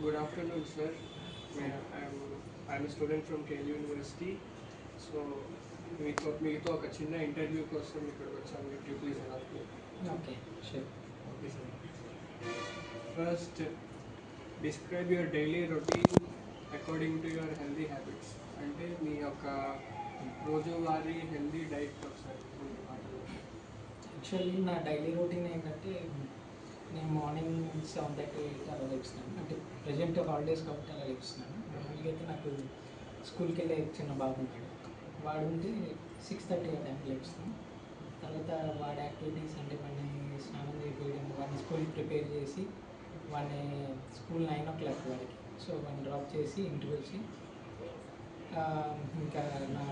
Good afternoon, sir. I'm a student from KL University. So, మీతో ఒక చిన్న interview కోసం ఇక్కడికి వచ్చాను. You please help me. Okay, sure. Okay sir. First describe your daily routine according to your healthy habits. అంటే మీ యొక్క రోజువారీ healthy diet ఒకసారి కొన్ని మాటలు. యాక్చువల్లీ నా డైలీ రొటీన్ ఏంటంటే నేను మార్నింగ్ 7:30 అలా లేస్తున్నాను. అంటే ప్రజెంట్ హాలిడేస్ కాబట్టి అలా లేస్తున్నాను. మామూలుగా అయితే నాకు స్కూల్కి వెళ్ళే చిన్న బాబు ఉంటాడు. వాడు ఉంటే 6:30 ఆ టైంకి లేస్తాను. తర్వాత వాడి యాక్టివిటీస్ అంటే వాడిని స్నానం చేయించడం, వాడిని స్కూల్కి ప్రిపేర్ చేసి వాడిని స్కూల్ 9 o'clock వాడికి. సో వాడిని డ్రాప్ చేసి ఇంటికి వచ్చి ఇంకా నా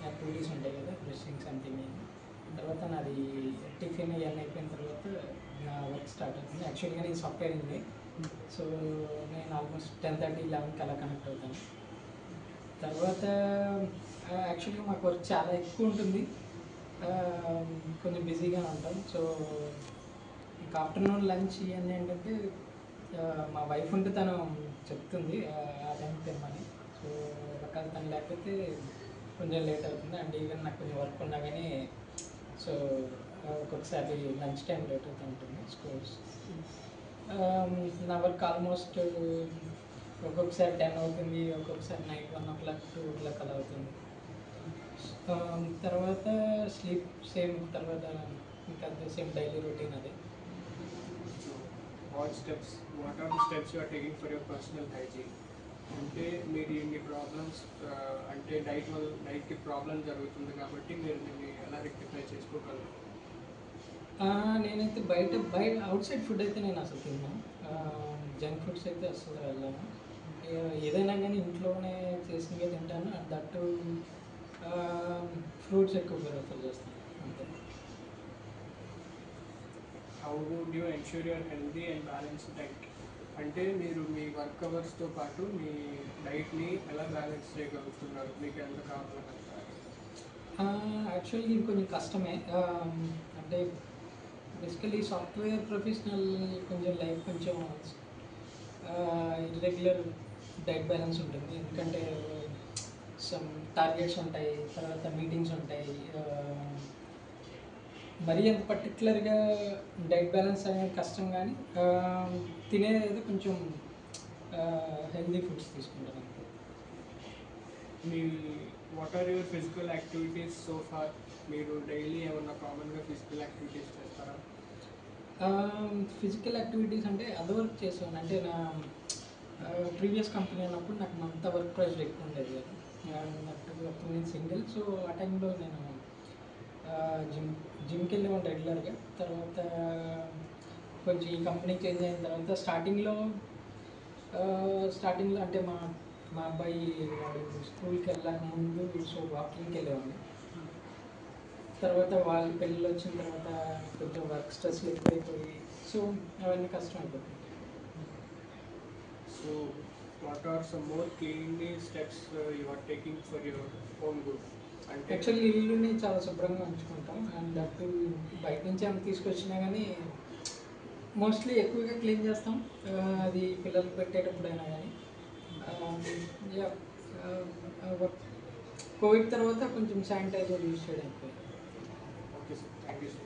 యాక్టివిటీస్ ఉంటాయి కదా, బ్రషింగ్ సంథింగ్. తర్వాత నాది టిఫిన్ ఇవన్నీ అయిపోయిన తర్వాత నా వర్క్ స్టార్ట్ అవుతుంది. యాక్చువల్గా నేను సాఫ్ట్వేర్ ఇంజనీర్. సో నేను ఆల్మోస్ట్ 10:30, 11కి అలా కనెక్ట్ అవుతాను. తర్వాత యాక్చువల్గా మాకు వర్క్ చాలా ఎక్కువ ఉంటుంది, కొంచెం బిజీగా ఉంటాం. సో ఇంకా ఆఫ్టర్నూన్ లంచ్ ఇవన్నీ ఏంటంటే మా వైఫ్ ఉంటే తను చెప్తుంది ఆ టైంకి తినమని. సో ఒకవేళ తను లేకపోతే కొంచెం లేట్ అవుతుంది. అండ్ ఈవెన్ నాకు కొంచెం వర్క్ ఉన్నా కానీ సో ఒక్కొక్కసారి లంచ్ టైం లేట్ అవుతూ ఉంటుంది స్కూల్స్. నా వర్క్ ఆల్మోస్ట్ ఒక్కొక్కసారి 10 అవుతుంది, ఒక్కొక్కసారి నైట్ 1 o'clock, 2 o'clock అలా అవుతుంది. తర్వాత స్లీప్ సేమ్. తర్వాత ఇంకా సేమ్ డైలీ రొటీన్ అదే. What are the steps you are taking for your personal hygiene? అంటే మీరు ఇన్ని ప్రాబ్లమ్స్ అంటే డైట్కి ప్రాబ్లం జరుగుతుంది కాబట్టి మీరు దీన్ని ఎలా రెక్టిఫై చేసుకోగలరు? నేనైతే బయట అవుట్ సైడ్ ఫుడ్ అయితే నేను అసలు తిన్నాను. జంక్ ఫుడ్స్ అయితే అసలు వెళ్ళాను. ఏదైనా కానీ ఇంట్లోనే చేసినవే తింటాను. అండ్ దట్టు ఫ్రూట్స్ ఎక్కువ ప్రిఫర్ చేస్తాను అంతే. How would you ensure your healthy and balanced diet? అంటే మీరు మీ వర్క్ అవర్స్తో పాటు మీ డైట్ని ఎలా బ్యాలెన్స్ చేయగలుగుతున్నారు? మీకు ఎంత కావాలంటారు? యాక్చువల్లీ ఇది కొంచెం కష్టమే. అంటే బేసికలీ సాఫ్ట్వేర్ ప్రొఫెషనల్ కొంచెం లైఫ్ కొంచెం ఇర్రెగ్యులర్ డైట్ బ్యాలెన్స్ ఉంటుంది. ఎందుకంటే సమ్ టార్గెట్స్ ఉంటాయి, తర్వాత మీటింగ్స్ ఉంటాయి. మరీ అంత పర్టికులర్గా డైట్ బ్యాలెన్స్ అనేది కష్టం, కానీ తినేది కొంచెం హెల్దీ ఫుడ్స్ తీసుకుంటాను అంతే. మీ what are your physical activities so far? మీరు డైలీ ఏమన్నా కామన్గా ఫిజికల్ యాక్టివిటీస్ చేస్తారా? ఫిజికల్ యాక్టివిటీస్ అంటే అదే వర్క్ చేసాను. అంటే నా ప్రీవియస్ కంపెనీ అన్నప్పుడు నాకు అంత వర్క్ ప్రెషర్ ఎక్కువ ఉండేది కదా. అప్పుడు నేను సింగిల్. సో ఆ టైంలో నేను జిమ్కి వెళ్ళేవాడిని రెగ్యులర్గా. తర్వాత కొంచెం ఈ కంపెనీ చేంజ్ అయిన తర్వాత స్టార్టింగ్లో అంటే మా అబ్బాయి వాడు స్కూల్కి వెళ్ళక ముందు సో వాకింగ్కి వెళ్ళేవాడిని. తర్వాత వాళ్ళ పెళ్ళిళ్ళు వచ్చిన తర్వాత కొంచెం వర్క్ స్ట్రెస్ ఎక్కువైపోయి సో అవన్నీ కష్టం అయిపోతుంది. So what are some more cleanly steps you are taking for your own good? అంటే యాక్చువల్లీ ఇల్లుని చాలా శుభ్రంగా ఉంచుకుంటాం. అండ్ అటు బయట నుంచి ఏమైనా తీసుకొచ్చినా కానీ మోస్ట్లీ ఎక్కువగా క్లీన్ చేస్తాం. అది పిల్లలకు పెట్టేటప్పుడైనా కానీ. కోవిడ్ తర్వాత కొంచెం శానిటైజర్ యూజ్ చేయడం ఎక్కువ. Okay sir, thank you sir.